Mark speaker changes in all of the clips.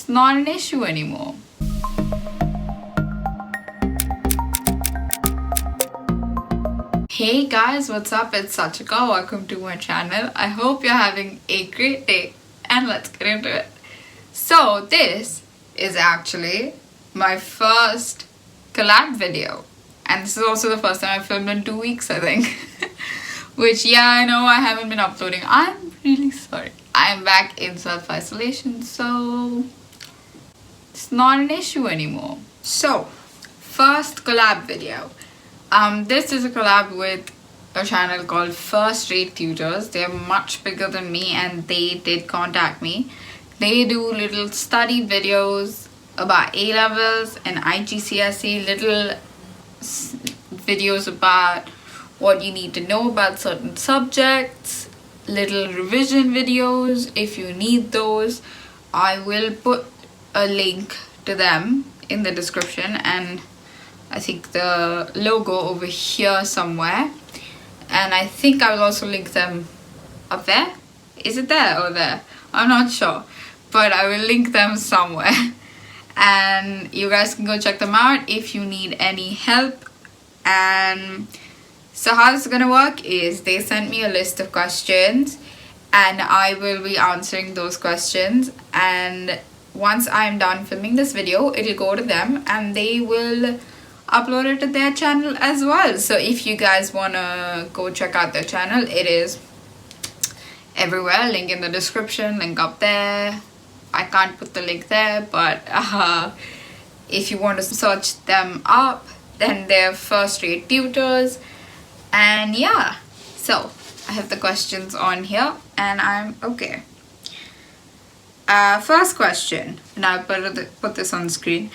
Speaker 1: It's not an issue anymore. Hey guys, what's up? It's Sachika. Welcome to my channel. I hope you're having a great day and let's get into it. So this is actually my first collab video, and this is also the first time I filmed in 2 weeks, I think. Which, yeah, I know I haven't been uploading. I'm really sorry. I'm back in self-isolation, so it's not an issue anymore. So, first collab video. This is a collab with a channel called First Rate Tutors. They're much bigger than me and they did contact me. They do little study videos about A-levels and GCSE, little videos about what you need to know about certain subjects, little revision videos if you need those. I will put a link to them in the description, and I think the logo over here somewhere, and I think I will also link them up there. Is it there or there? I'm not sure, but I will link them somewhere and you guys can go check them out if you need any help. And so how this is gonna work is they sent me a list of questions and I will be answering those questions, and once I'm done filming this video it'll go to them and they will upload it to their channel as well. So if you guys wanna go check out their channel, it is everywhere, link in the description, link up there. I can't put the link there, but if you want to search them up, then they're First Rate Tutors. And yeah, so I have the questions on here and I'm okay. First question, and I'll put this on the screen.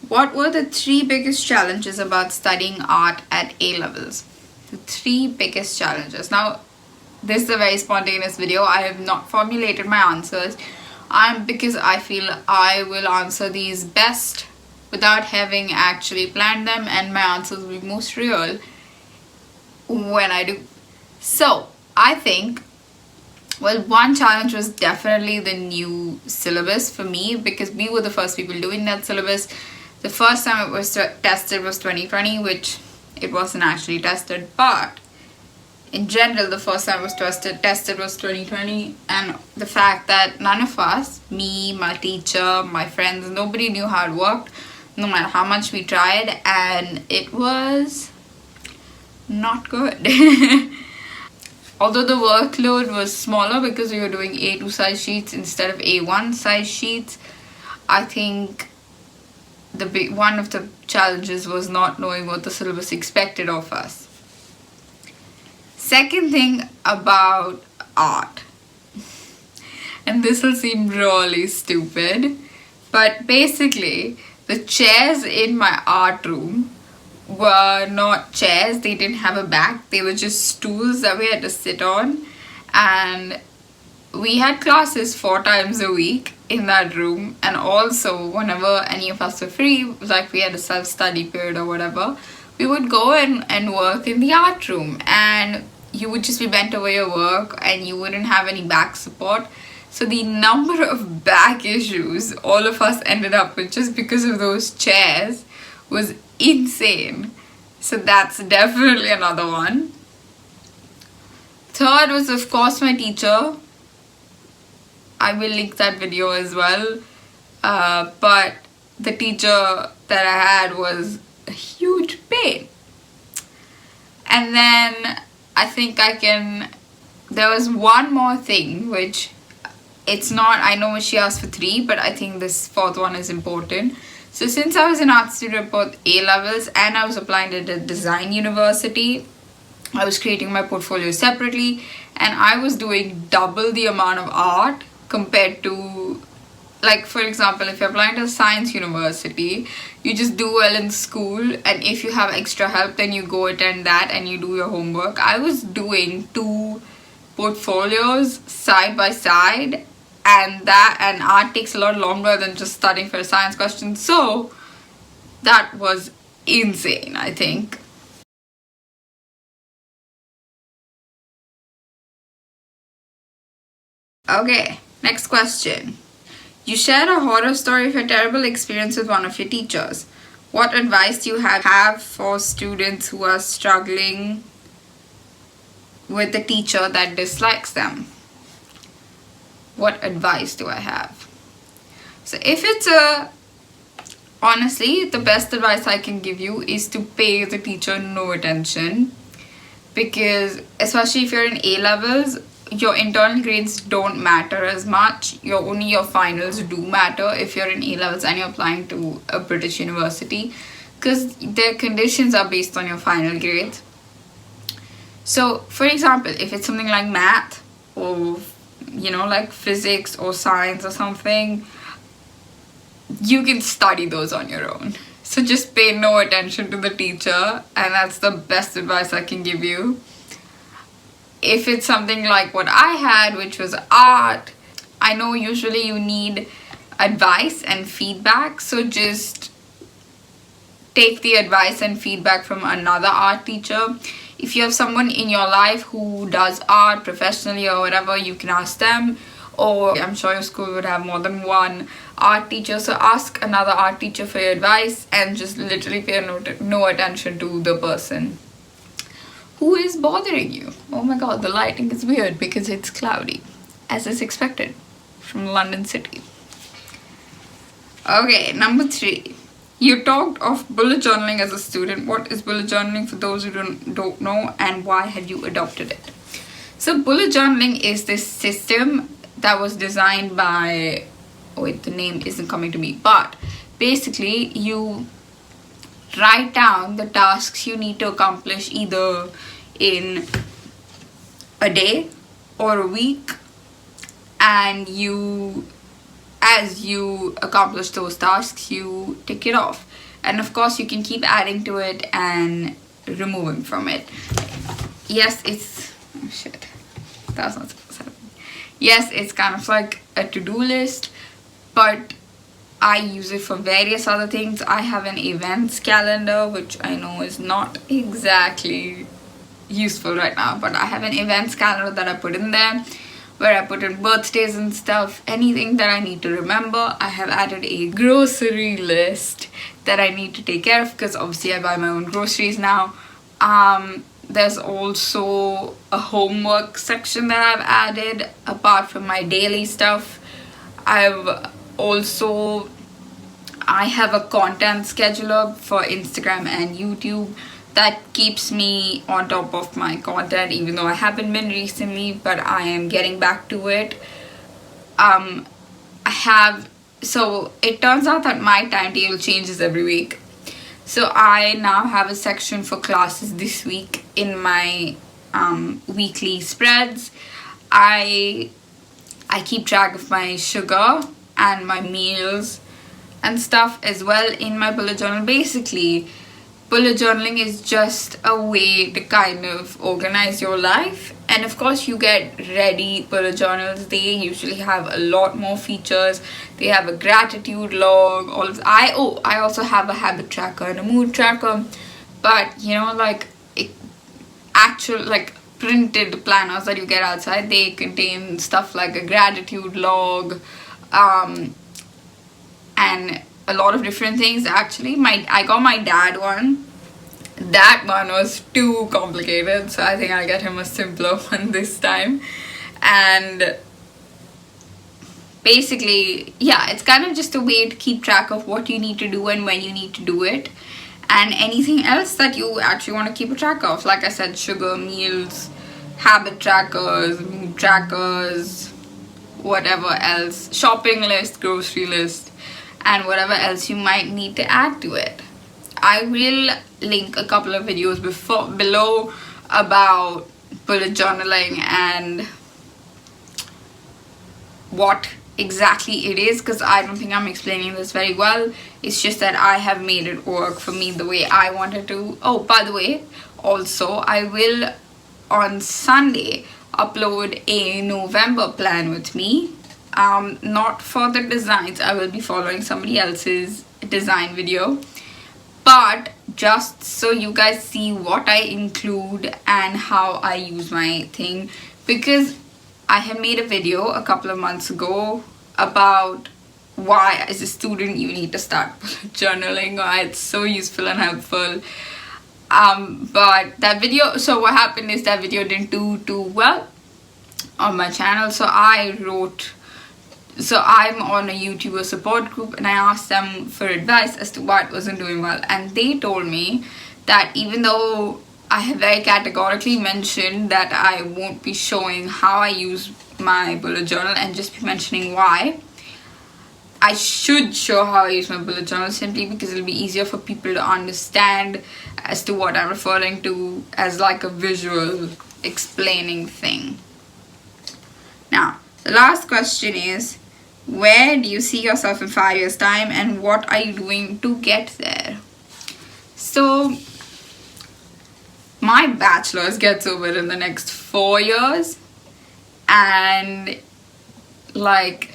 Speaker 1: What were the 3 biggest challenges about studying art at A-levels? The 3 biggest challenges. Now, this is a very spontaneous video. I have not formulated my answers. Because I feel I will answer these best without having actually planned them, and my answers will be most real when I do. So, I think, well, one challenge was definitely the new syllabus for me, because we were the first people doing that syllabus. The first time it was tested was 2020, which it wasn't actually tested, but in general the first time it was tested was 2020. And the fact that none of us, me, my teacher, my friends, nobody knew how it worked, no matter how much we tried, and it was not good. Although the workload was smaller because we were doing A2 size sheets instead of A1 size sheets, I think one of the challenges was not knowing what the syllabus expected of us. Second thing about art, and this will seem really stupid, but basically the chairs in my art room were not chairs. They didn't have a back, they were just stools that we had to sit on, and we had classes 4 times a week in that room. And also whenever any of us were free, like we had a self-study period or whatever, we would go and work in the art room, and you would just be bent over your work and you wouldn't have any back support. So the number of back issues all of us ended up with just because of those chairs was insane. So that's definitely another one. Third was, of course, my teacher. I will link that video as well. But the teacher that I had was a huge pain. And then I think there was one more thing, which it's not, I know she asked for 3, but I think this 4th one is important. So since I was an art student at both A-levels and I was applying to the design university, I was creating my portfolio separately and I was doing double the amount of art compared to, like, for example, if you're applying to a science university, you just do well in school, and if you have extra help then you go attend that and you do your homework. I was doing 2 portfolios side by side, and art takes a lot longer than just studying for a science question, so that was insane, I think. Okay, next question. You shared a horror story of a terrible experience with one of your teachers. What advice do you have for students who are struggling with a teacher that dislikes them? What advice do I have? So if it's honestly, the best advice I can give you is to pay the teacher no attention, because especially if you're in A levels, your internal grades don't matter as much. Only your finals do matter if you're in A levels and you're applying to a British university, because their conditions are based on your final grades. So for example, if it's something like math or like physics or science or something, you can study those on your own. So just pay no attention to the teacher, and that's the best advice I can give you. If it's something like what I had, which was art, I know usually you need advice and feedback, so just take the advice and feedback from another art teacher. If you have someone in your life who does art professionally or whatever, you can ask them, or I'm sure your school would have more than one art teacher, so ask another art teacher for your advice and just literally pay no attention to the person who is bothering you. Oh my god, the lighting is weird because it's cloudy, as is expected from London City. Okay, number 3. You talked of bullet journaling as a student. What is bullet journaling for those who don't know, and why have you adopted it? So bullet journaling is this system that was designed by, wait, the name isn't coming to me, but basically you write down the tasks you need to accomplish either in a day or a week, and as you accomplish those tasks, you tick it off. And of course you can keep adding to it and removing from it. Yes, it's, oh shit, that's not supposed to happen. Yes, it's kind of like a to-do list, but I use it for various other things. I have an events calendar, which I know is not exactly useful right now, but I have an events calendar that I put in there, where I put in birthdays and stuff, anything that I need to remember. I have added a grocery list that I need to take care of, because obviously I buy my own groceries now. There's also a homework section that I've added apart from my daily stuff. I have a content scheduler for Instagram and YouTube that keeps me on top of my content, even though I haven't been recently, but I am getting back to it. So it turns out that my timetable changes every week. So I now have a section for classes this week in my weekly spreads. I keep track of my sugar and my meals and stuff as well in my bullet journal. Basically, bullet journaling is just a way to kind of organize your life. And of course you get ready bullet journals. They usually have a lot more features. They have a gratitude log, all of I also have a habit tracker and a mood tracker. But actual printed planners that you get outside, they contain stuff like a gratitude log, and a lot of different things. Actually, I got my dad one. That one was too complicated, so I think I'll get him a simpler one this time. And basically, yeah, it's kind of just a way to keep track of what you need to do and when you need to do it, and anything else that you actually want to keep a track of. Like I said, sugar, meals, habit trackers, mood trackers, whatever else, shopping list, grocery list, and whatever else you might need to add to it. I will link a couple of videos below about bullet journaling and what exactly it is, because I don't think I'm explaining this very well. It's just that I have made it work for me the way I wanted to. Oh, by the way, also I will on Sunday upload a November plan with me. Not for the designs, I will be following somebody else's design video, but just so you guys see what I include and how I use my thing, because I had made a video a couple of months ago about why as a student you need to start journaling. It's so useful and helpful. But that video, so what happened is that video didn't do too well on my channel, so I'm on a YouTuber support group, and I asked them for advice as to what wasn't doing well, and they told me that even though I have very categorically mentioned that I won't be showing how I use my bullet journal and just be mentioning why, I should show how I use my bullet journal, simply because it'll be easier for people to understand as to what I'm referring to as like a visual explaining thing. Now, the last question is, where do you see yourself in 5 years' time, and what are you doing to get there? So, my bachelor's gets over in the next 4 years, and like,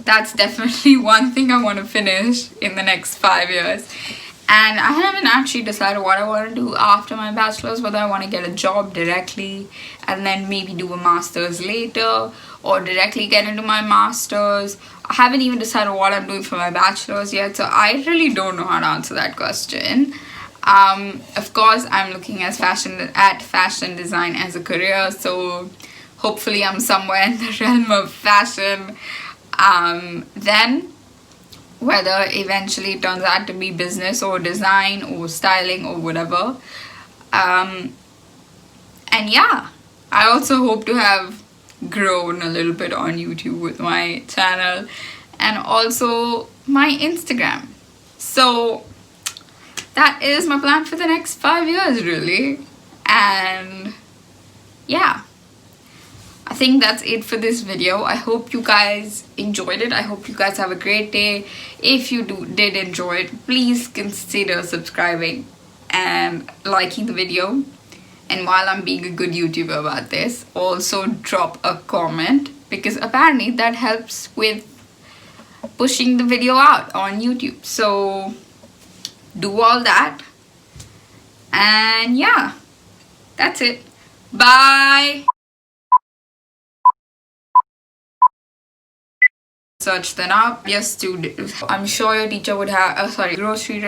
Speaker 1: that's definitely one thing I want to finish in the next 5 years. And I haven't actually decided what I want to do after my bachelor's, whether I want to get a job directly and then maybe do a master's later, or directly get into my master's. I haven't even decided what I'm doing for my bachelor's yet, so I really don't know how to answer that question. Of course, I'm looking at fashion design as a career, so hopefully I'm somewhere in the realm of fashion. Then whether eventually it turns out to be business or design or styling or whatever. And yeah, I also hope to have grown a little bit on YouTube with my channel and also my Instagram. So that is my plan for the next 5 years, really. And yeah, I think that's it for this video. I hope you guys enjoyed it. I hope you guys have a great day. If you did enjoy it, please consider subscribing and liking the video. And while I'm being a good YouTuber about this, also drop a comment, because apparently that helps with pushing the video out on YouTube. So do all that. And yeah, that's it. Bye. Search them up. Yes, I'm sure your teacher would have, grocery